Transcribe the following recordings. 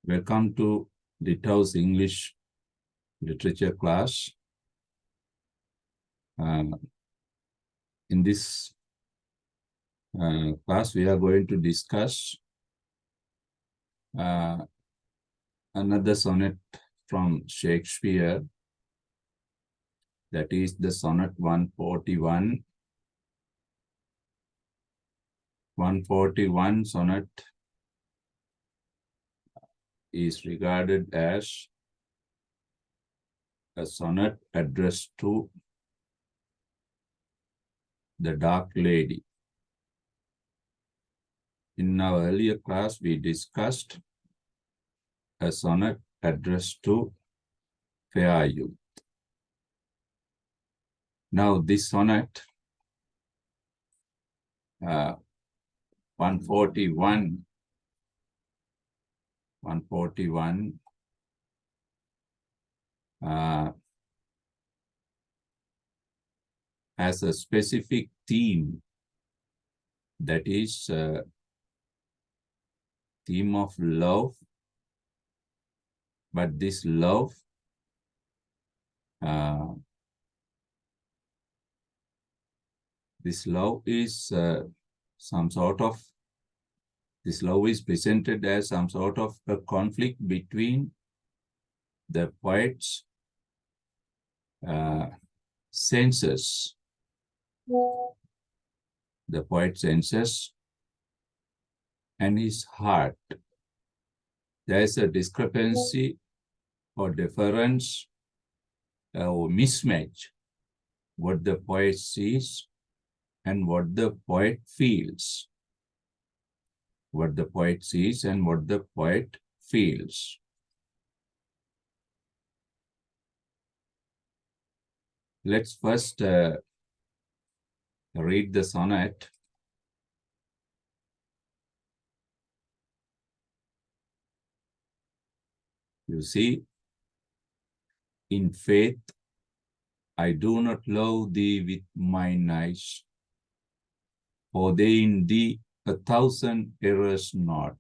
Welcome to Ditto's English literature class. In this class, we are going to discuss another sonnet from Shakespeare, that is the sonnet 141. 141 sonnet is regarded as a sonnet addressed to the Dark Lady. In our earlier class, we discussed a sonnet addressed to fair youth. Now, this sonnet, 141, has a specific theme, that is theme of love, but this love is this love is presented as some sort of a conflict between the poet's senses, and his heart. There is a discrepancy or difference or mismatch, what the poet sees and what the poet feels. What the poet sees and what the poet feels. Let's first read the sonnet. You see, in faith, I do not love thee with mine eyes, for they in thee 1,000 errors not.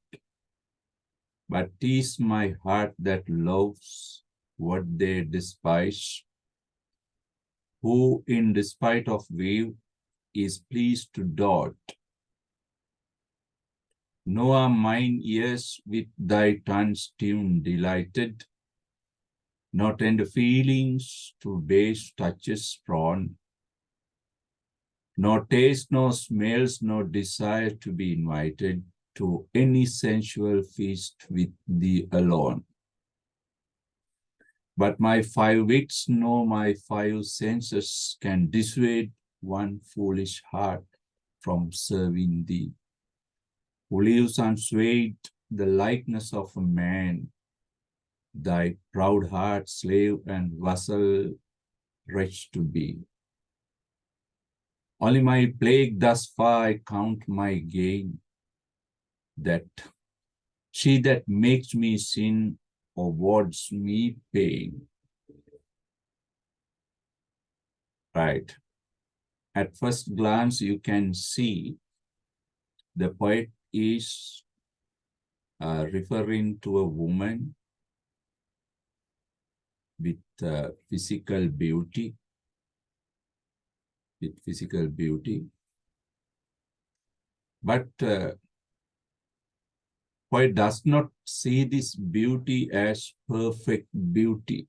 But 'tis my heart that loves what they despise, who in despite of view is pleased to dot. Nor are mine ears with thy tongue's tune delighted, nor tender feelings to base touches prone, nor taste, nor smells, nor desire to be invited to any sensual feast with thee alone. But my 5 wits nor my 5 senses can dissuade one foolish heart from serving thee, who lives unswayed the likeness of a man, thy proud heart slave and vassal wretch to be. Only my plague thus far I count my gain, that she that makes me sin awards me pain. Right. At first glance, you can see the poet is referring to a woman with physical beauty, but poet does not see this beauty as perfect beauty.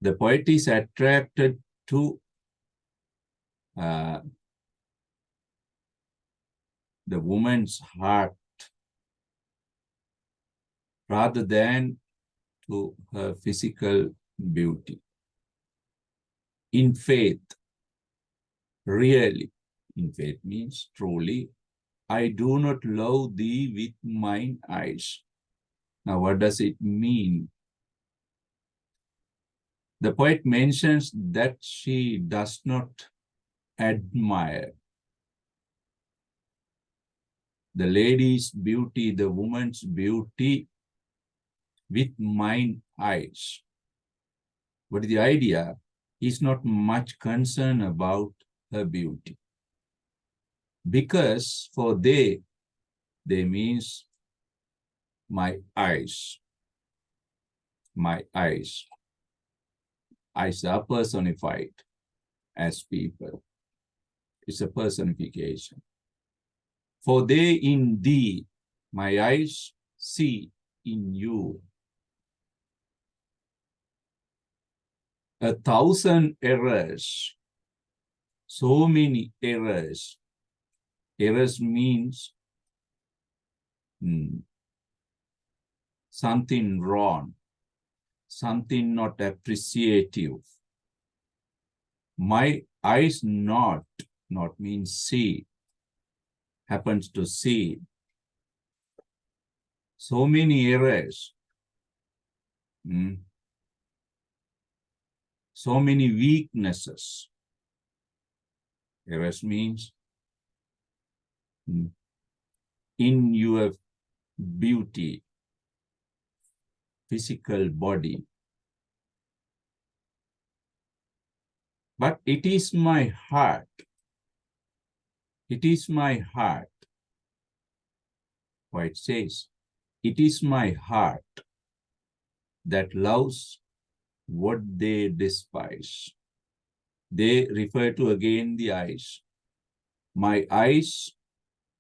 The poet is attracted to the woman's heart rather than to her physical beauty. In faith, really, in faith means truly, I do not love thee with mine eyes. Now, what does it mean? The poet mentions that she does not admire the lady's beauty, the woman's beauty with mine eyes. What is the idea? He's not much concerned about her beauty. Because for they means my eyes. My eyes. Eyes are personified as people. It's a personification. For they in thee, my eyes see in you 1,000 errors, so many errors. Errors means something wrong, something not appreciative. My eyes not means see, happens to see. So many errors, so many weaknesses. Errors means in your beauty, physical body. But it is my heart. It is my heart. Why it says, it is my heart that loves what they despise. They refer to again the eyes. My eyes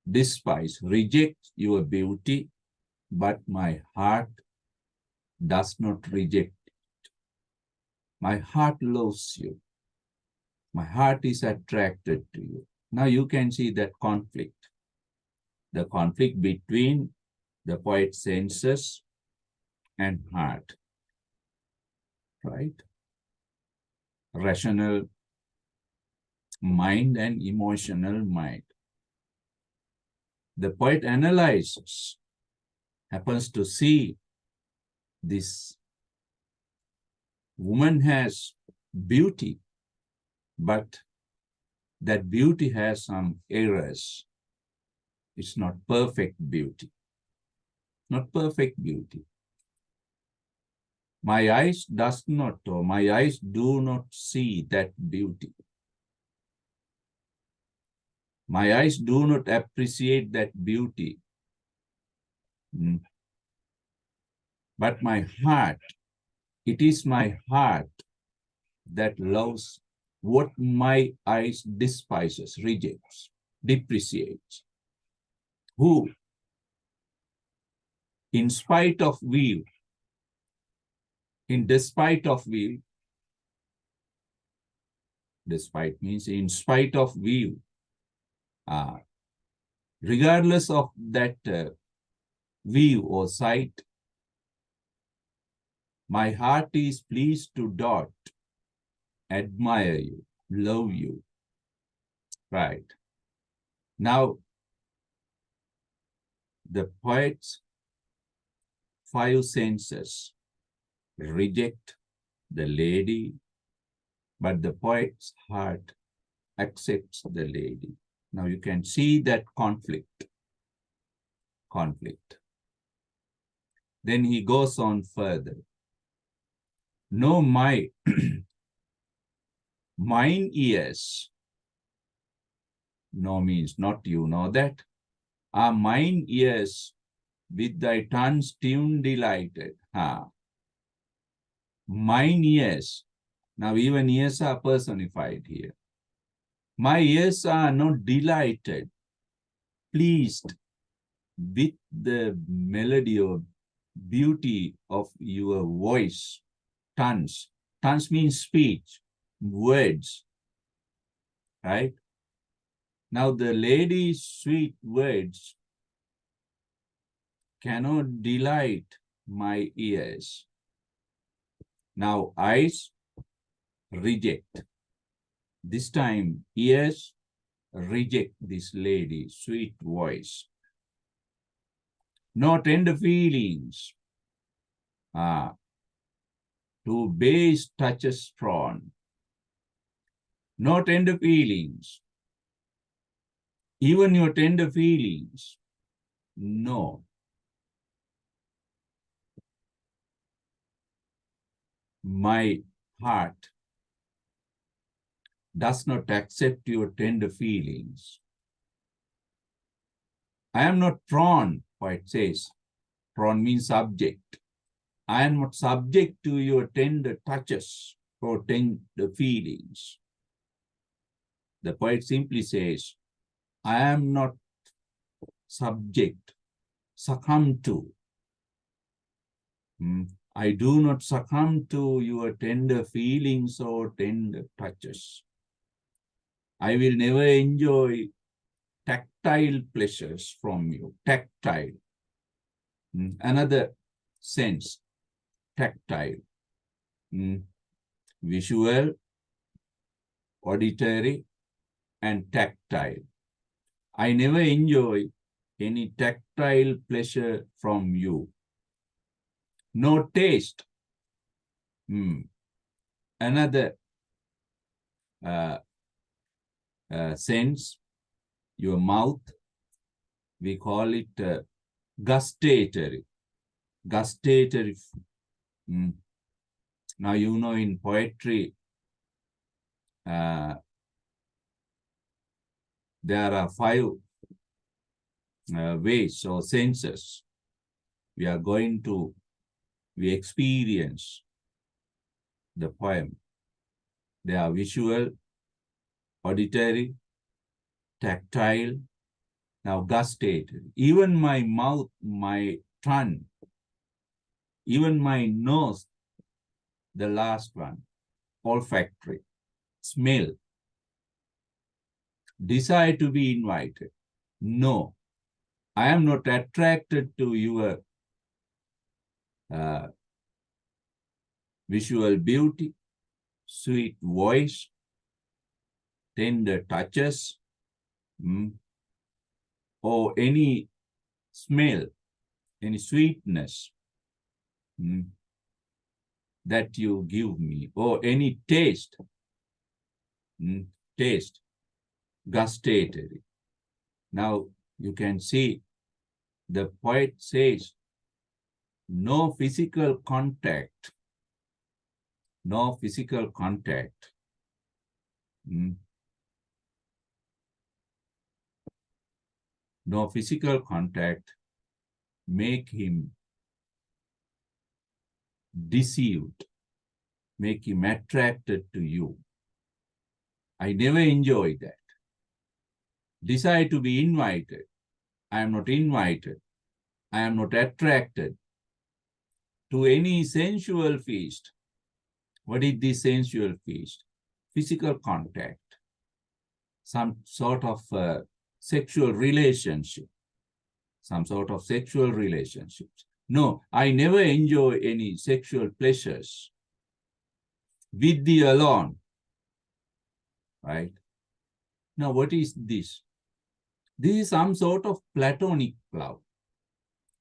despise, reject your beauty, but my heart does not reject it. My heart loves you. My heart is attracted to you. Now you can see that conflict. The conflict between the poet's senses and heart, right? Rational mind and emotional mind. The poet analyzes, happens to see this woman has beauty, but that beauty has some errors. It's not perfect beauty. Not perfect beauty. My eyes does not, or my eyes do not see that beauty. My eyes do not appreciate that beauty. But my heart, it is my heart that loves what my eyes despises, rejects, depreciates. Who, in spite of view, in despite of view, despite means in spite of view, regardless of that view or sight, my heart is pleased to dot, admire you, love you. Right. Now, the poet's 5 senses reject the lady, but the poet's heart accepts the lady. Now you can see that conflict. Then he goes on further. No, mine ears. No means not you know that. Are mine ears with thy tongue's tune delighted. Mine ears. Now even ears are personified here. My ears are not delighted, pleased with the melody or beauty of your voice, tongues. Tongues means speech, words, right? Now the lady's sweet words cannot delight my ears. Now eyes reject. This time ears reject this lady's sweet voice. No tender feelings. To base touches strong. No tender feelings. Even your tender feelings. No. My heart does not accept your tender feelings. I am not drawn, poet says. Drawn means subject. I am not subject to your tender touches or tender feelings. The poet simply says, I am not subject, succumb to. I do not succumb to your tender feelings or tender touches. I will never enjoy tactile pleasures from you. Tactile. Another sense, tactile. Visual, auditory, and tactile. I never enjoy any tactile pleasure from you. No taste. Another sense, your mouth, we call it gustatory. Gustatory. Now, you know, in poetry, there are 5 ways or senses we experience the poem. They are visual, auditory, tactile, now gustatory. Even my mouth, my tongue, even my nose, the last one, olfactory, smell, desire to be invited. No, I am not attracted to your visual beauty, sweet voice, tender touches, or any smell, any sweetness that you give me, or any taste, gustatory. Now you can see the poet says, no physical contact, no physical contact. No physical contact make him deceived, make him attracted to you. I never enjoy that. Desire to be invited. I am not invited. I am not attracted to any sensual feast. What is the sensual feast? Physical contact. Some sort of sexual relationship. Some sort of sexual relationships. No, I never enjoy any sexual pleasures with thee alone. Right? Now, what is this? This is some sort of platonic love.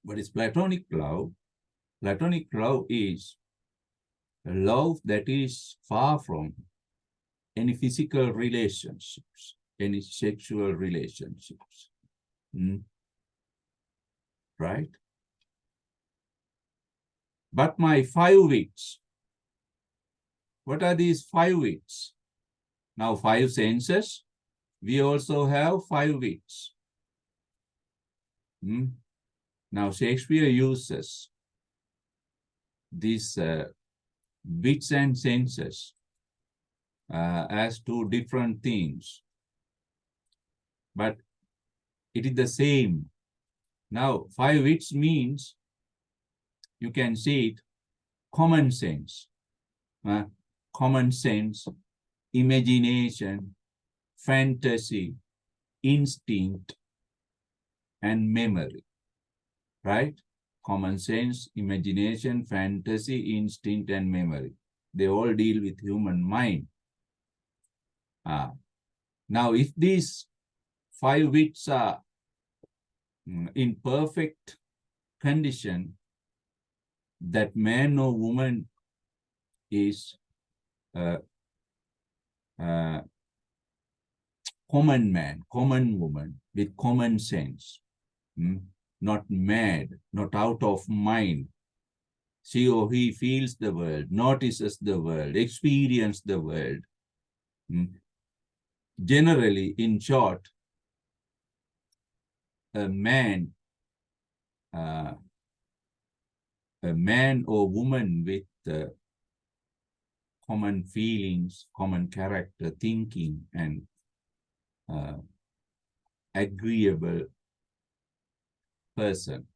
What is platonic love? Platonic love is a love that is far from any physical relationships, any sexual relationships. Right? But my 5 wits, what are these 5 wits? Now 5 senses, we also have 5 wits. Now Shakespeare uses these wits and senses as 2 different things. But it is the same. Now 5 wits means, you can see it, common sense. Common sense, imagination, fantasy, instinct, and memory. Right? Common sense, imagination, fantasy, instinct, and memory. They all deal with human mind. Now, if these 5 wits are in perfect condition, that man or woman is common man, common woman with common sense, not mad, not out of mind. She or he feels the world, notices the world, experiences the world. Generally, in short, a man or woman with common feelings, common character, thinking, and agreeable person.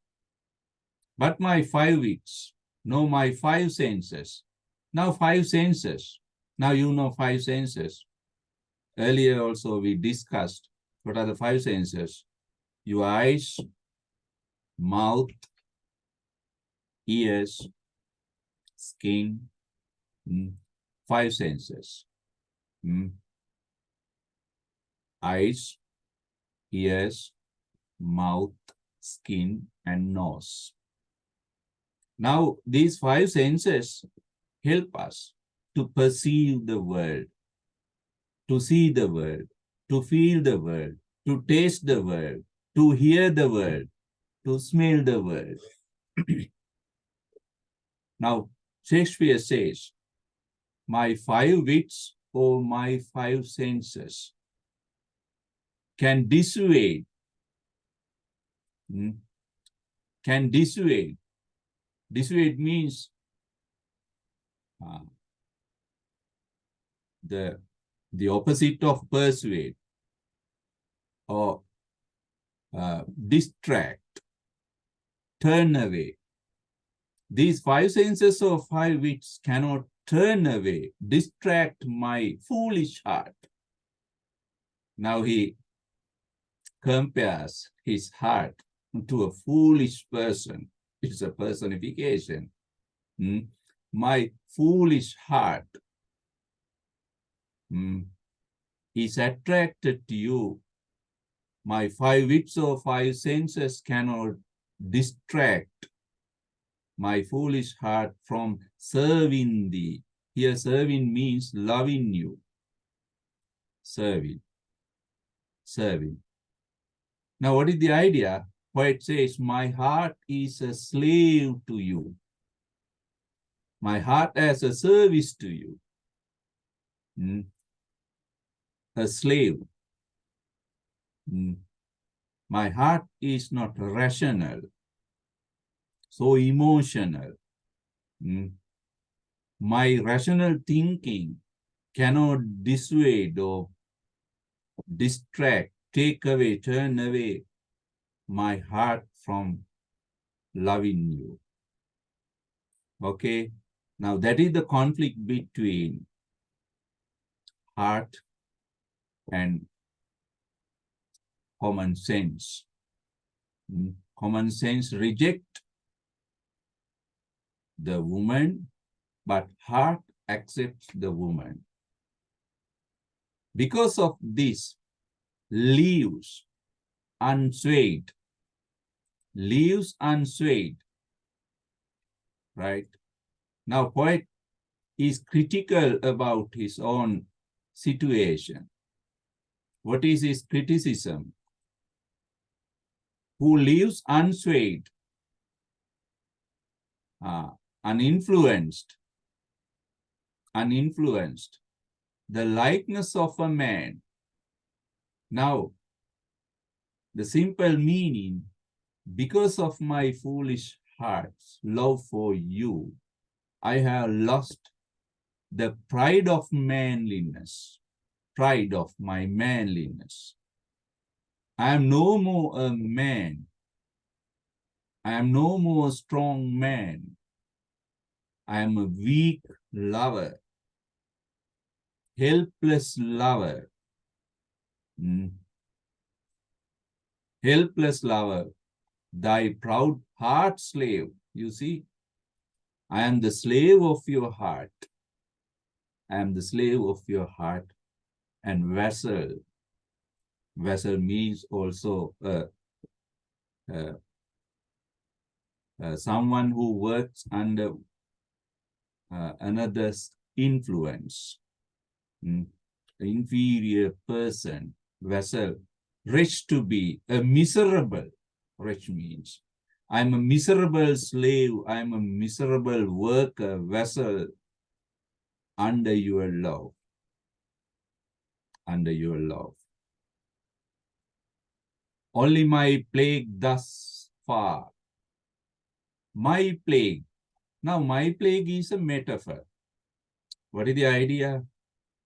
But my 5 weeks, no, my 5 senses. Now 5 senses. Now you know 5 senses. Earlier also we discussed what are the 5 senses. Your eyes, mouth, ears, skin, 5 senses. Eyes, ears, mouth, skin, and nose. Now, these 5 senses help us to perceive the world, to see the world, to feel the world, to taste the world, to hear the world, to smell the world. Now, Shakespeare says, my 5 wits or my 5 senses can dissuade, dissuade means the opposite of persuade, or distract, turn away. These 5 senses or 5 wits cannot turn away, distract my foolish heart. Now he compares his heart to a foolish person. It's a personification. My foolish heart is attracted to you. My 5 wits or 5 senses cannot distract my foolish heart from serving thee. Here serving means loving you. Serving. Now what is the idea? Poet says, my heart is a slave to you. My heart as a service to you. A slave. My heart is not rational, so emotional. My rational thinking cannot dissuade or distract, take away, turn away my heart from loving you. Okay, now that is the conflict between heart and common sense. Common sense reject the woman, but heart accepts the woman. Because of this, leaves unswayed, right? Now, poet is critical about his own situation. What is his criticism? Who lives unswayed, uninfluenced, the likeness of a man. Now, the simple meaning, because of my foolish heart's love for you, I have lost the pride of manliness, pride of my manliness. I am no more a man. I am no more a strong man. I am a weak lover, helpless lover. Helpless lover, thy proud heart slave. You see, I am the slave of your heart. I am the slave of your heart and vessel. Vessel means also someone who works under another's influence. Inferior person, vessel. Wretch to be, a miserable. Wretch means I'm a miserable slave. I'm a miserable worker, vessel under your love. Under your love. only my plague thus far. My plague. Now, my plague is a metaphor. What is the idea?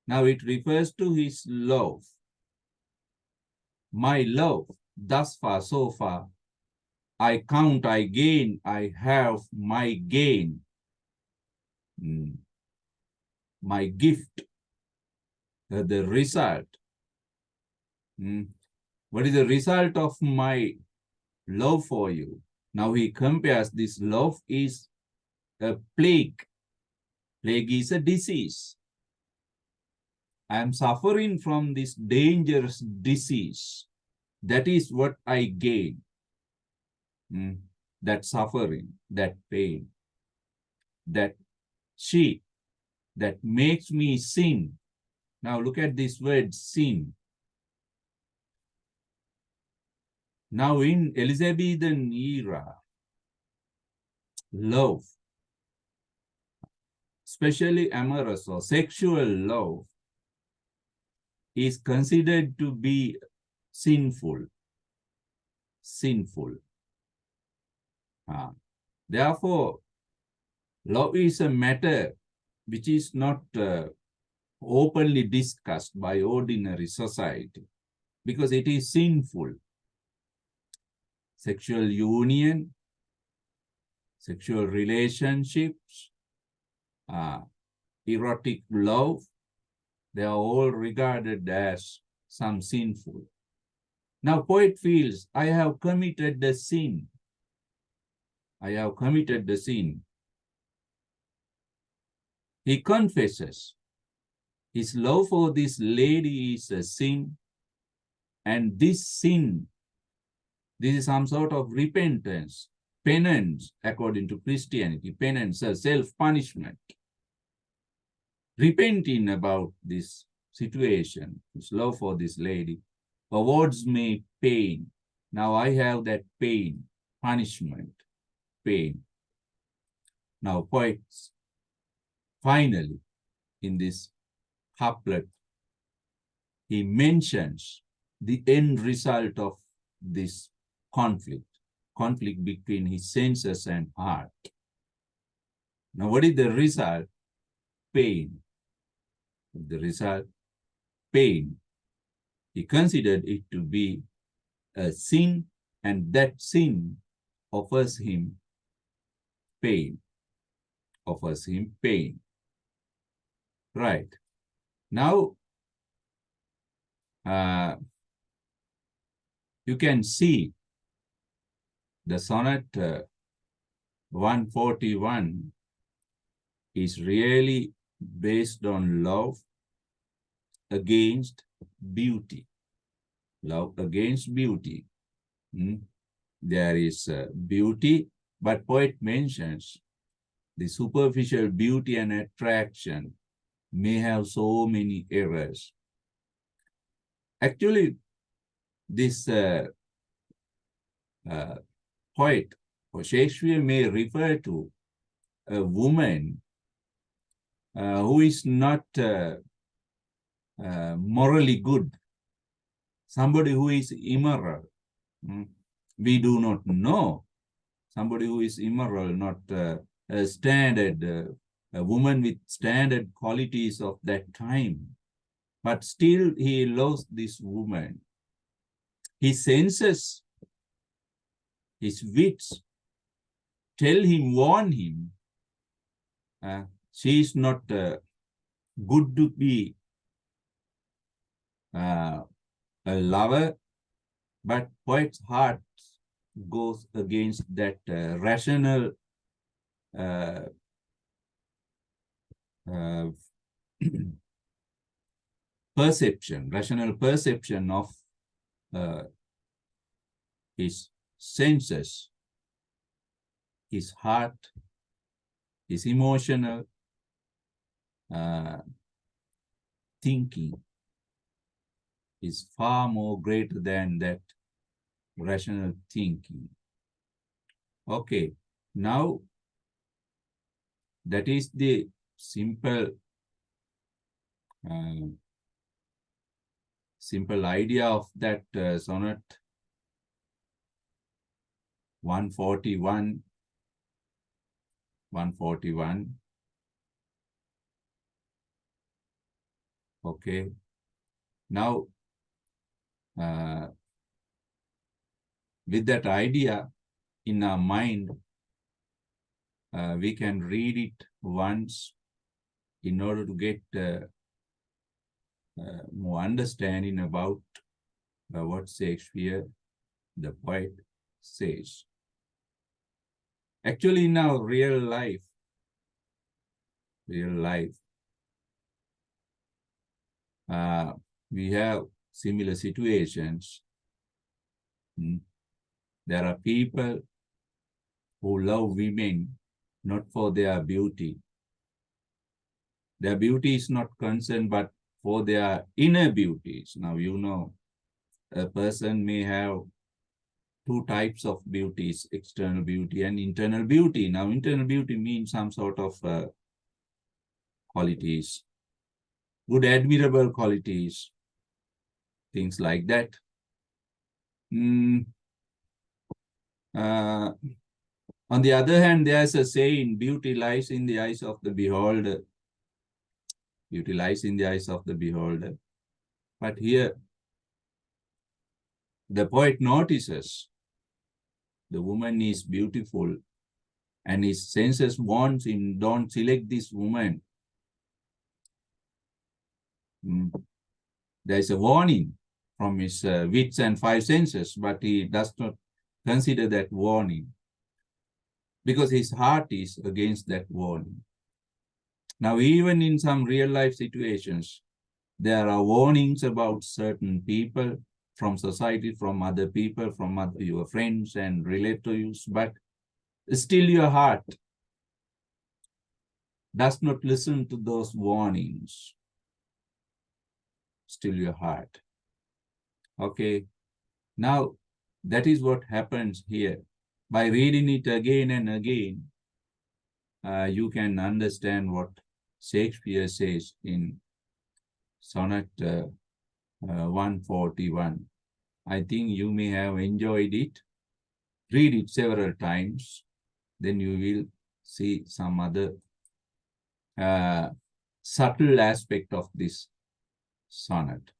Now, it refers to his love. My love, thus far, so far. I count, I gain, I have my gain. My gift, the result. What is the result of my love for you? Now he compares this love is a plague. Plague is a disease. I am suffering from this dangerous disease. That is what I gain. That suffering, that pain, that she, that makes me sin. Now look at this word, sin. Now in Elizabethan era, love, especially amorous or sexual love, is considered to be sinful. Sinful. Therefore, love is a matter which is not openly discussed by ordinary society because it is sinful. Sexual union, sexual relationships, erotic love, they are all regarded as some sinful. Now, poet feels, I have committed the sin. I have committed the sin. He confesses his love for this lady is a sin, and this sin, this is some sort of repentance, penance, according to Christianity, penance, self-punishment. Repenting about this situation, his love for this lady, awards me pain. Now I have that pain, punishment, pain. Now poets, finally, in this couplet, he mentions the end result of this conflict between his senses and heart. Now, what is the result? Pain. The result, pain. He considered it to be a sin, and that sin offers him pain. Offers him pain. Right. Now, you can see the sonnet 141 is really based on love against beauty. Love against beauty. There is beauty, but poet mentions the superficial beauty and attraction may have so many errors. Actually, this poet or Shakespeare may refer to a woman who is not morally good, somebody who is immoral. We do not know somebody who is immoral, not a standard, a woman with standard qualities of that time. But still he loves this woman. His senses, his wits tell him, warn him, she is not good to be a lover, but poet's heart goes against that rational rational perception of his senses, his heart, his emotional thinking is far more greater than that rational thinking. Okay, now that is the simple idea of that sonnet. 141. 141. Okay. Now, with that idea in our mind, we can read it once in order to get more understanding about what Shakespeare, the poet, says. Actually, in our real life, we have similar situations. There are people who love women not for their beauty. Their beauty is not concerned, but for their inner beauties. Now, you know, a person may have two types of beauties, external beauty and internal beauty. Now, internal beauty means some sort of qualities, good, admirable qualities, things like that. On the other hand, there's a saying, beauty lies in the eyes of the beholder. Beauty lies in the eyes of the beholder. But here, the poet notices the woman is beautiful, and his senses warns him, don't select this woman. There is a warning from his wits and five senses, but he does not consider that warning because his heart is against that warning. Now, even in some real life situations, there are warnings about certain people from society, from other people, from your friends and relatives, but still your heart does not listen to those warnings. Still your heart. Okay. Now, that is what happens here. By reading it again and again, you can understand what Shakespeare says in Sonnet 141. I think you may have enjoyed it. Read it several times. Then you will see some other subtle aspect of this sonnet.